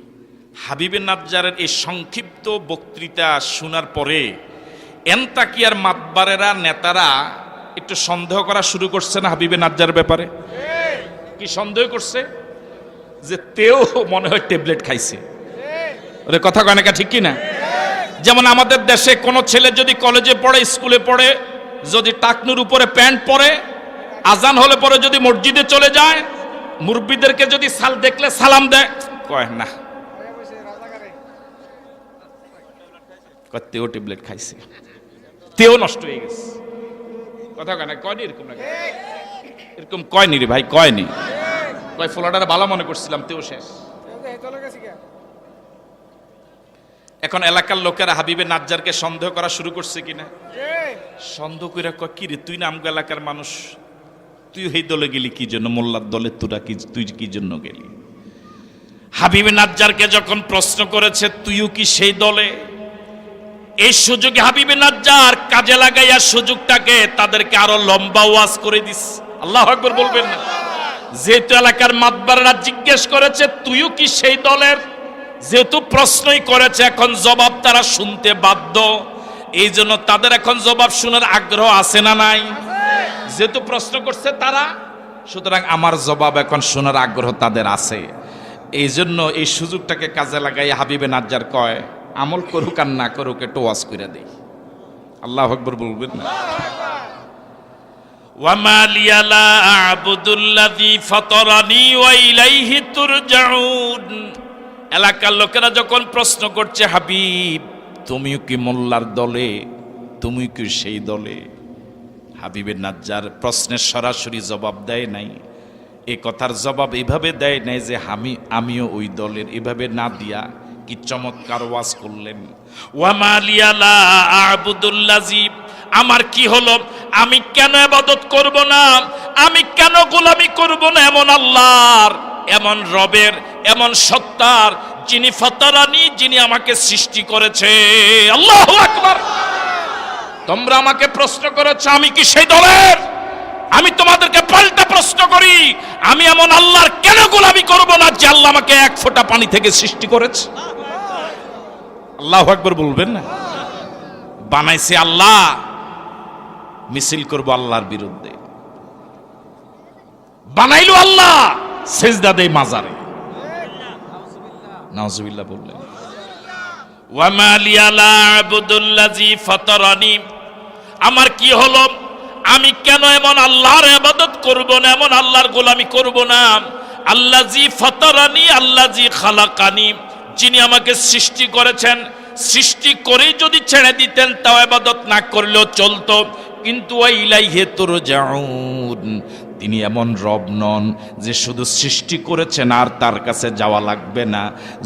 হাবিবে নাজ্জারের এই সংক্ষিপ্ত বক্তৃতা শোনার পরে এন্তাকিয়ার মাতবারেরা, নেতারা একটু সন্দেহ করা শুরু করছে না হাবিবে নাজ্জার ব্যাপারে? কি সন্দেহ করছে? যে তেও মনে হয় ট্যাবলেট খাইছে। ওরে কথা কয় না, ঠিক কি না? যেমন আমাদের দেশে কোনো ছেলে যদি কলেজে পড়ে, স্কুলে পড়ে, যদি টাকনুর উপরে প্যান্ট পরে, আজান হলে পরে যদি মসজিদে চলে যায়, মুরব্বিদেরকে যদি দেখলে সালাম দেয়, কয় না, তেও ট্যাবলেট খাইছে, তেও নষ্ট হয়ে গেছে। কথা কয় না, কয়নি এরকম না? এরকম কয়নি রে ভাই, কয়নি। কয় ফোলাটারে ভালো মনে করছিলাম, তেও শেষ। এখন এলাকার লোকেরা হাবিবে নাজ্জারকে সন্দেহ করা শুরু করছে কিনা? সন্দেহ করে কয়, কি রে তুই না আমগো এলাকার মানুষ, তুই এই দলে গেলি কি জন্য? মোল্লার দলে তুই কি জন্য গেলি? হাবিবে নাজ্জারকে যখন প্রশ্ন করেছে তুইও কি সেই দলে, এই সুযোগে হাবিবে নাজ্জার কাজে লাগাইয়া সুযোগটাকে তাদেরকে আরো লম্বা ওয়াজ করে দিস। আল্লাহু আকবার বলবেন না? যেহেতু এলাকার মাতবাররা জিজ্ঞেস করেছে তুইও কি সেই দলের, যেহেতু প্রশ্নই করেছে, এখন জবাব তারা শুনতে বাধ্য। এই জন্য তাদের এখন জবাব শোনার আগ্রহ আছে না নাই? যেহেতু প্রশ্ন করছে তারা, সুতরাং আমার জবাব এখন শোনার আগ্রহ তাদের আছে। এই জন্য এই সুযোগটাকে কাজে লাগাই হাবিবে নাজ্জার কয়, আমল করুক আর না করুক একটু ওয়াজ করে দেই। আল্লাহু আকবার বলবেন না? ওয়ামা লিয়া লা আ'বুদুল্লাযী ফাতারানি ওয়া ইলাইহি তুরজাউন। এলাকার লোকেরা যখন প্রশ্ন করছে, হাবিব তুমিও কি মোল্লার দলে, তুমি কি সেই দলে? হাবিবে নাজ্জার প্রশ্নের সরাসরি জবাব দেয় নাই। এই কথার জবাব এভাবে দেয় নাই যে আমিও ওই দলের, এভাবে না দিয়া কি চমৎকার ওয়াজ করলেন। ওয়ামা লিয়া লা আ'বুদুল্লাযী, আমার কি হলো, আমি কেন ইবাদত করব না, আমি কেন গোলামি করব না এমন আল্লাহর, এমন রবের, এমন সত্তার, যিনি ফাতারানি, যিনি আমাকে সৃষ্টি করেছে। আল্লাহু আকবার। তোমরা আমাকে প্রশ্ন করেছো আমি কি সেই দলের, আমি তোমাদেরকে পাল্টা প্রশ্ন করি, আমি এমন আল্লাহর কেন গোলামি করব না যে আল্লাহ আমাকে এক ফোঁটা পানি থেকে সৃষ্টি করেছে? আল্লাহু আকবার বলবেন না? বানাইছে আল্লাহ, মিছিল করব আল্লাহর বিরুদ্ধে। বানাইলো আল্লাহ, সিজদা দেই মাজারে। নাউজুবিল্লাহ বললেন। ওয়ামা লিয়া লা আ'বুদুল্লাযী ফাতারানি, আমার কি হলো, আমি কেন এমন আল্লাহর ইবাদত করব না, এমন আল্লাহর গোলামি করব না? আল্লাযী ফাতারানি আল্লাযী খালাকানি, যিনি আমাকে সৃষ্টি করেছেন, সৃষ্টি করেই যদি ছেড়ে দিতেন তাও ইবাদত না করলেও চলতো, কিন্তু ওয়া ইলাইহি তুরজাউন, তিনি এমন রব নন যে শুধু সৃষ্টি করেছেন আর তার কাছে যাওয়া লাগবে না।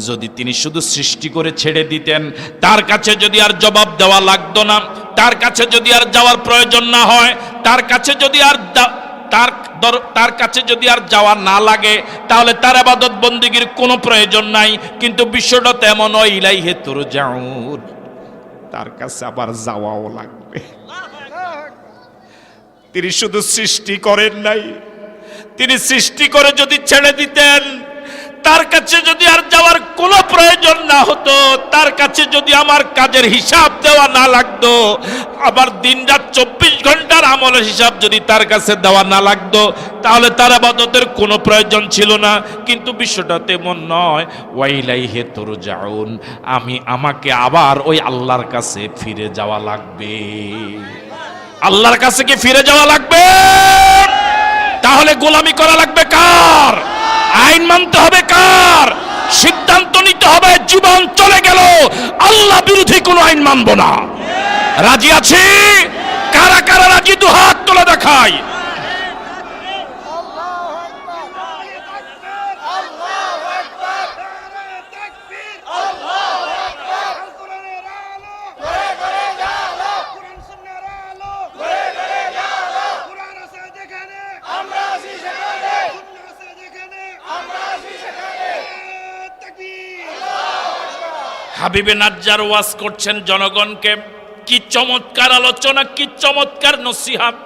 যদি তিনি শুধু সৃষ্টি করে ছেড়ে দিতেন, তার কাছে যদি আর জবাব দেওয়া লাগতো না, তার কাছে যদি আর যাওয়ার প্রয়োজন না হয়, তার কাছে যদি আর তার কাছে যদি আর যাওয়া না লাগে, তাহলে তার ইবাদত বন্দেগীর কোনো প্রয়োজন নাই। কিন্তু বিষয়টা তেমন নয়, ইলাইহি তুরজাউন, তার কাছে আবার যাওয়াও লাগবে। তিনি শুধু সৃষ্টি করেন নাই, তিনি সৃষ্টি করে যদি ছেড়ে দিতেন, তার কাছে যদি আর যাওয়ার কোনো প্রয়োজন না হতো, তার কাছে যদি আমার কাজের হিসাব দেওয়া না লাগতো, আবার দিনরাত 24 ঘন্টার আমলের হিসাব যদি তার কাছে দেওয়া না লাগতো, তাহলে তার ইবাদতের কোনো প্রয়োজন ছিল না। কিন্তু বিষয়টা তেমন নয়। ওয়াইলাইহি তুরজাউন, আমাকে আবার ওই আল্লাহর কাছে ফিরে যাওয়া লাগবে। আল্লাহর কাছে কি ফিরে যাওয়া লাগবে? তাহলে গোলামি করা লাগবে কার? আইন মানতে হবে কার? সিদ্ধান্ত নিতে হবে জীবন চলে গেল আল্লাহ বিরোধী কোনো আইন মানব না। রাজি আছি? কারা কারা রাজি? দু হাত তোলা দেখায়। হাবিবে নাজ্জার ওয়াজ করছেন জনগণকে। কি চমৎকার আলোচনা, কি চমৎকার নসিহত।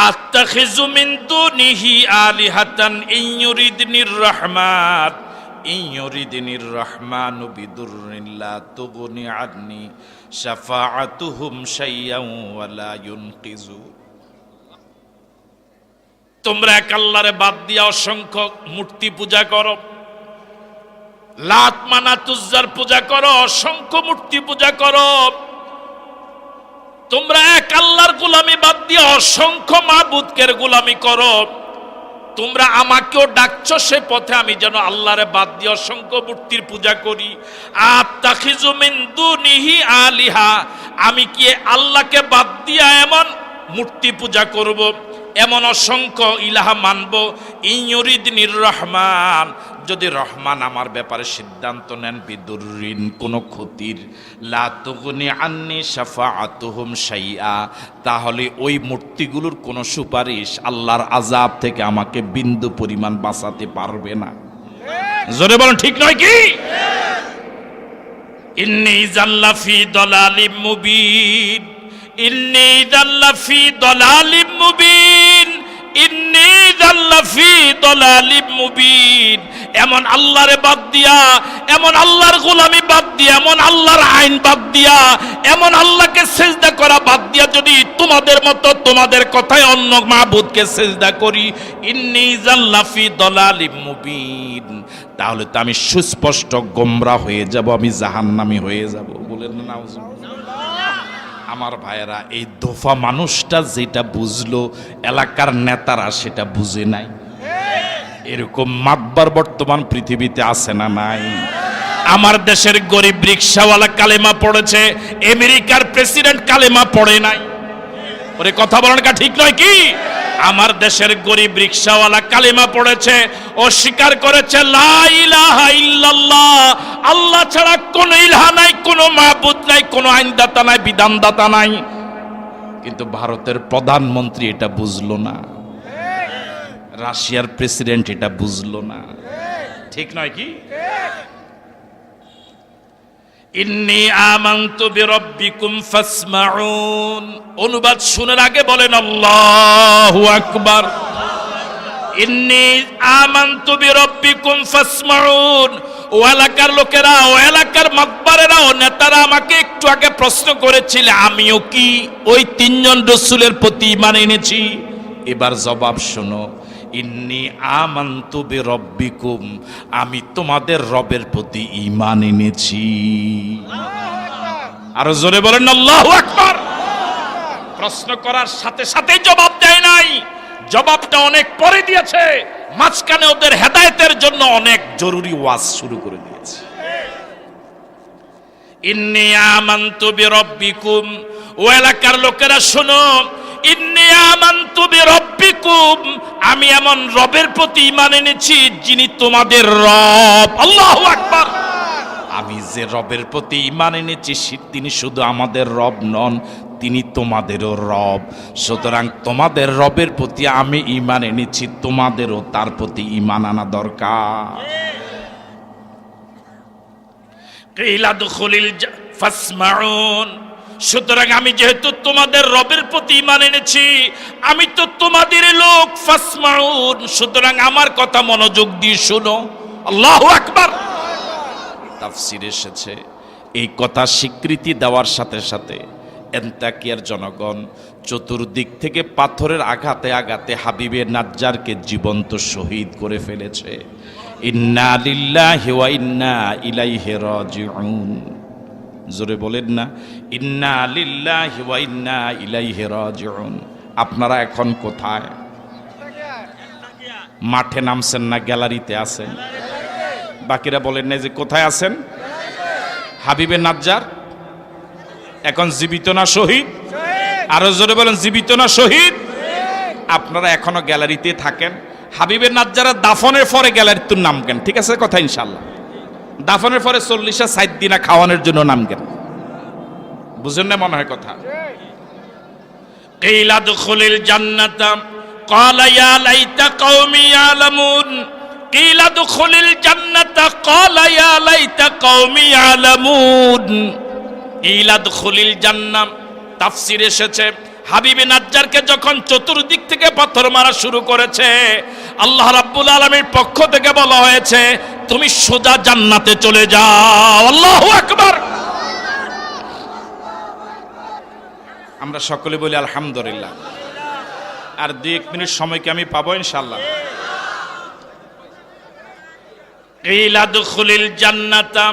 আত্তাখিযু মিন দুনিহি আলিহাতান ইয়ুরিদনির রহমানু বিদুররিন লা তুগনি আন্নি শাফাআতুহুম শাইয়্যান ওয়া লা ইউনকিযু। তোমরা এক আল্লাহরে বাদ দিয়া অসংখ্য মূর্তি পূজা করো, লাত মানাত উজ্জার পূজা করো, অসংখ্য মূর্তি পূজা করো। তোমরা এক আল্লাহর গোলামি বাদ দিয়ে অসংখ্য মাবুদকের গোলামি করো। তোমরা আমাকেও ডাকছো সে পথে আমি যেন আল্লাহরে বাদ দিয়ে অসংখ্য মূর্তির পূজা করি। আত্তাখিযু মিন দুনিহি আলিহা, আমি কি আল্লাহকে বাদ দিয়া এমন মূর্তি পূজা করব, এমন অসংখ্য ইলাহা মানব? ইয়ুরিদনির রহমান, যদি রহমান আমার ব্যাপারে সিদ্ধান্ত নেন, বিদুররিন কোনো ক্ষতির, লা তুগনি আন্নি শাফাআতুহুম শাইআ, তাহলে ওই মূর্তিগুলোর কোনো সুপারিশ আল্লাহর আযাব থেকে আমাকে বিন্দু পরিমাণ বাঁচাতে পারবে না। জোরে বলেন ঠিক নয় কি? ইন্নী জাল্লাফি দালালিম মুবিন, ইন্নী জাল্লাফি দালালিম মুবিন, ইন্নী জাল্লাফি দালালিম মুবিন। এমন আল্লাহরে বাদ দিয়া, এমন আল্লাহর গোলামি বাদ দিয়া, এমন আল্লাহর আইন বাদ দিয়া, এমন আল্লাহকে সিজদা করা বাদ দিয়া যদি তোমাদের মতো তোমাদের কথায় অন্য মাবুদকে সিজদা করি, ইন্নী জাল্লাফি দালালিম মুবিন, তাহলে তো আমি সুস্পষ্ট গোমরা হয়ে যাব, আমি জাহান্নামী হয়ে যাব। বলেন না নাউজুবিল্লাহ। আমার ভাইয়েরা, এই দোফা মানুষটা যেটা বুঝলো এলাকার নেতারা সেটা বুঝে নাই। এরকম মাতবার বর্তমান পৃথিবীতে আছে না নাই? আমার দেশের গরিব রিকশাওয়ালা কালেমা পড়েছে, আমেরিকার প্রেসিডেন্ট কালেমা পড়ে নাই। ওরে কথা বলেন কা ঠিক নয় কি? আমার দেশের গরিব রিকশাওয়ালা কালেমা পড়েছে, অস্বীকার করেছে লা ইলাহা ইল্লাল্লাহ, আল্লাহ ছাড়া কোনো ইলাহা নাই, কোনো মাবুদ নাই, কোনো আইনদাতা নাই, বিধানদাতা নাই। কিন্তু ভারতের প্রধানমন্ত্রী এটা বুঝলো না, রাশিয়ার প্রেসিডেন্ট এটা বুঝলো না। ঠিক নয় কি? ইন্নী আমানতু বিরাব্বিকুম ফাসমাউন, অনুবাদ শুনার আগে বলেন আল্লাহু আকবার। ইন্নী আমানতু বিরাব্বিকুম ফাসমাউন। ও এলাকার লোকেরা, ও এলাকার মাতবারেরা, ও নেতারা আমাকে একটু আগে প্রশ্ন করেছিল আমিও কি ওই তিনজন রাসূলের প্রতি ঈমান এনেছি। এবার জবাব শোনো, ইন্নী আমানতু বিরাব্বিকুম, আমি তোমাদের রবের প্রতি ঈমান এনেছি। আরো জোরে বলেন আল্লাহু আকবার। প্রশ্ন করার সাথে সাথে জবাব দেয় নাই, জবাবটা অনেক পরে দিয়েছে। মাঝখানে ওদের হেদায়েতের জন্য অনেক জরুরি ওয়াজ শুরু করে দিয়েছে। ইন্নী আমানতু বিরাব্বিকুম, ও এলাকার লোকেরা শোনো, ইন্নী আমানতু বিরাব্বিকুম, আমি এমন রবের প্রতি ঈমান এনেছি যিনি তোমাদের রব। আল্লাহু আকবার। আমি যে রবের প্রতি ঈমান এনেছি তিনি শুধু আমাদের রব নন, তিনি তোমাদেরও রব। সুতরাং তোমাদের রবের প্রতি আমি ঈমান এনেছি, তোমাদেরও তার প্রতি ঈমান আনা দরকার। কিলা দুখুলিল ফাসমাউন, সুতরাং আমি যেহেতু তোমাদের রবের প্রতি ঈমান এনেছি, আমি তো তোমাদের লোক, ফাসমাউন, সুতরাং আমার কথা মনোযোগ দিয়ে শুনো। আল্লাহু আকবার। তাফসীরে এসেছে এই কথা স্বীকৃতি দেওয়ার সাথে সাথে এন্তাকিয়ার জনগণ চতুর্দিক থেকে পাথরের আঘাতে আঘাতে হাবিবে নাজ্জারকে জীবন্ত শহীদ করে ফেলেছে। ইন্না লিল্লাহি ওয়া ইন্না ইলাইহি রাজিউন। জোরে বলেন না, ইন্না লিল্লাহি ওয়া ইন্না ইলাইহি রাজিউন। আপনারা এখন কোথায়? মাঠে নামছেন না গ্যালারিতে আছেন? বাকিরা বলেন না যে কোথায় আছেন? হাবিবে নাজ্জার এখন জীবিত না শহীদ? আরো জোরে বলেন, জীবিত না শহীদ? আপনারা এখনো গ্যালারিতে থাকেন। হাবিবে নাজ্জারের দাফনের পরে গ্যালারিতে নামবেন, ঠিক আছে কথা? ইনশাআল্লাহ দাফনের পরে 40-60 দিনা খাওয়ানোর জন্য নামবেন। বুঝেন না মনে হয় কথা? কিলা দুখুলিল জান্নাতা ক্বালা ইয়া লাইতা কওমি ইয়ালামুন। কিলা দুখুলিল জান্নাতা ক্বালা ইয়া লাইতা কওমি ইয়ালামুন। কিলা দুখুলিল জান্নাহ, তাফসীরে এসেছে হাবিবে নাজ্জারকে যখন চতুর্দিক থেকে পাথর মারা শুরু করেছে, আল্লাহ রাব্বুল আলামিনের পক্ষ থেকে বলা হয়েছে তুমি সোজা জান্নাতে চলে যাও। আল্লাহু আকবার। আমরা সকলে বলি আলহামদুলিল্লাহ। আর 2-1 মিনিট সময় কি আমি পাবো ইনশাআল্লাহ? কিলা দুখুলিল জান্নাতা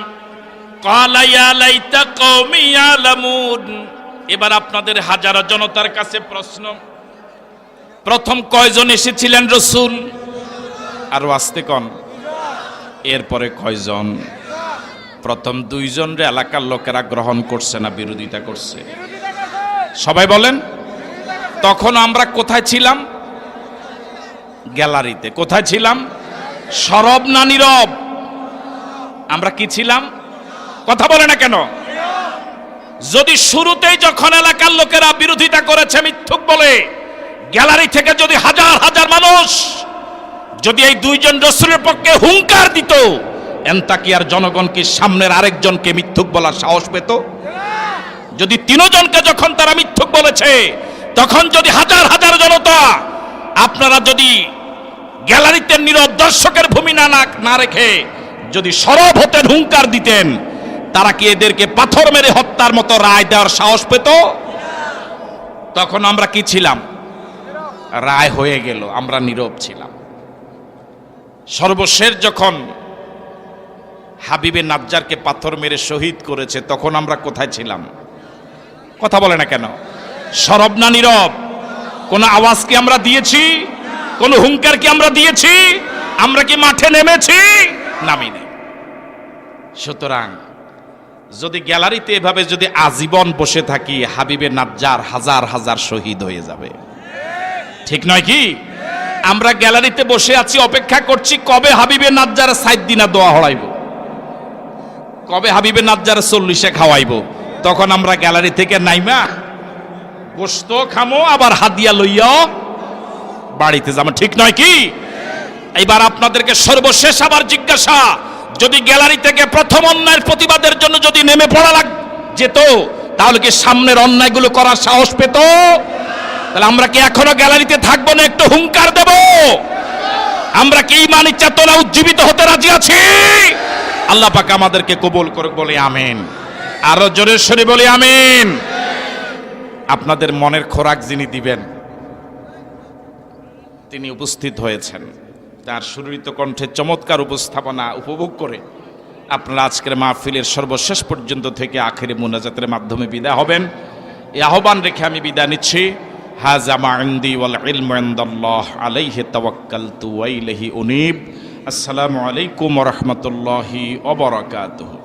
ক্বালা ইয়া লাইতা কওমি ইয়ালামুন। এবার আপনাদের হাজারা জনতার কাছে প্রশ্ন, প্রথম কয়জন এসেছিলেন রাসূল? আরো আস্তে কোন। এরপরে কয়জন? প্রথম 2 জন রে এলাকার লোকেরা গ্রহণ করছে না বিরোধিতা করছে? সবাই বলেন। তখন আমরা কোথায় ছিলাম? গ্যালারিতে। কোথায় ছিলাম? সরব না নীরব? আমরা কি ছিলাম? কথা বলে না কেন? যদি শুরুতেই যখন এলাকার লোকেরা বিরোধিতা করেছে মিথ্যুক বলে, গ্যালারি থেকে যদি হাজার হাজার মানুষ যদি এই 2 জন রাসূলের পক্ষে হুঙ্কার দিত, এন্তাকিয়ার জনগণ কি সামনের আরেকজনকে মিথ্যুক বলার সাহস পেত? যদি 3 জনকে যখন তারা মিথ্যুক বলেছে, তখন যদি হাজার হাজার জনতা আপনারা যদি গ্যালারিতে নীরব দর্শকের ভূমিকা না রেখে যদি সরব হতেন, হুঙ্কার দিতেন, তারা কি এদেরকে পাথর মেরে হত্যার মতো রায় দেওয়ার সাহস পেত? তখন আমরা কি ছিলাম? রায় হয়ে গেল, আমরা নীরব ছিলাম। সর্বশেষ যখন হাবিবে নাজ্জারকে পাথর মেরে শহীদ করেছে, তখন আমরা কোথায় ছিলাম? কথা বলে না কেন? সরব না নীরব? কোন আওয়াজ কি আমরা দিয়েছি? কোন হুঙ্কার কি আমরা দিয়েছি? আমরা কি মাঠে নেমেছি? নামিনি। সুতরাং যদি গ্যালারিতে এভাবে যদি আজীবন বসে থাকি, হাবিবে নাজ্জার হাজার হাজার শহীদ হয়ে যাবে, ঠিক নয় কি? আমরা গ্যালারিতে বসে আছি, অপেক্ষা করছি কবে হাবিবে নাজ্জার 60 দিনা দোয়া হড়াইব, কবে হাবিবে নাজ্জার 40-এ খাওয়াইব। তখন আমরা গ্যালারি থেকে নাইমা গোশত খামো, আবার হাদিয়া লইয়াও বাড়িতে যাবো, ঠিক নয় কি? এইবার আপনাদেরকে সর্বশেষ আবার জিজ্ঞাসা, যদি গ্যালারি থেকে প্রথম অন্যায়ের প্রতিবাদের জন্য যদি নেমে পড়া যেত, তাহলে কি সামনের অন্যায়গুলো করার সাহস পেত? তাহলে আমরা কি এখনো গ্যালারিতে থাকবো না? একটু হুঙ্কার দেব। আমরা কি ঈমানি চেতনা উজ্জীবিত হতে রাজি আছি? আল্লাহ পাক আমাদেরকে কবুল করুক, বলি আমিন। আরো জোরে সরে বলি আমিন। আপনাদের মনের খোরাক যিনি দিবেন, তিনি উপস্থিত হয়েছেন। তার সুরিত কণ্ঠে চমৎকার উপস্থাপনা উপভোগ করে আপনারা আজকের মাহফিলের সর্বশেষ পর্যন্ত থেকে আখেরে মুনাজাতের মাধ্যমে বিদায় হবেন। এই আহ্বান রেখে আমি বিদায় নিচ্ছি। হাযা মা ইনদি ওয়াল ইলমু ইনদাল্লাহ আলাইহি তাওয়াক্কালতু ওয়া ইলাইহি উনীব। আসসালামু আলাইকুম ওয়া রাহমাতুল্লাহি ওয়া বারাকাতুহু।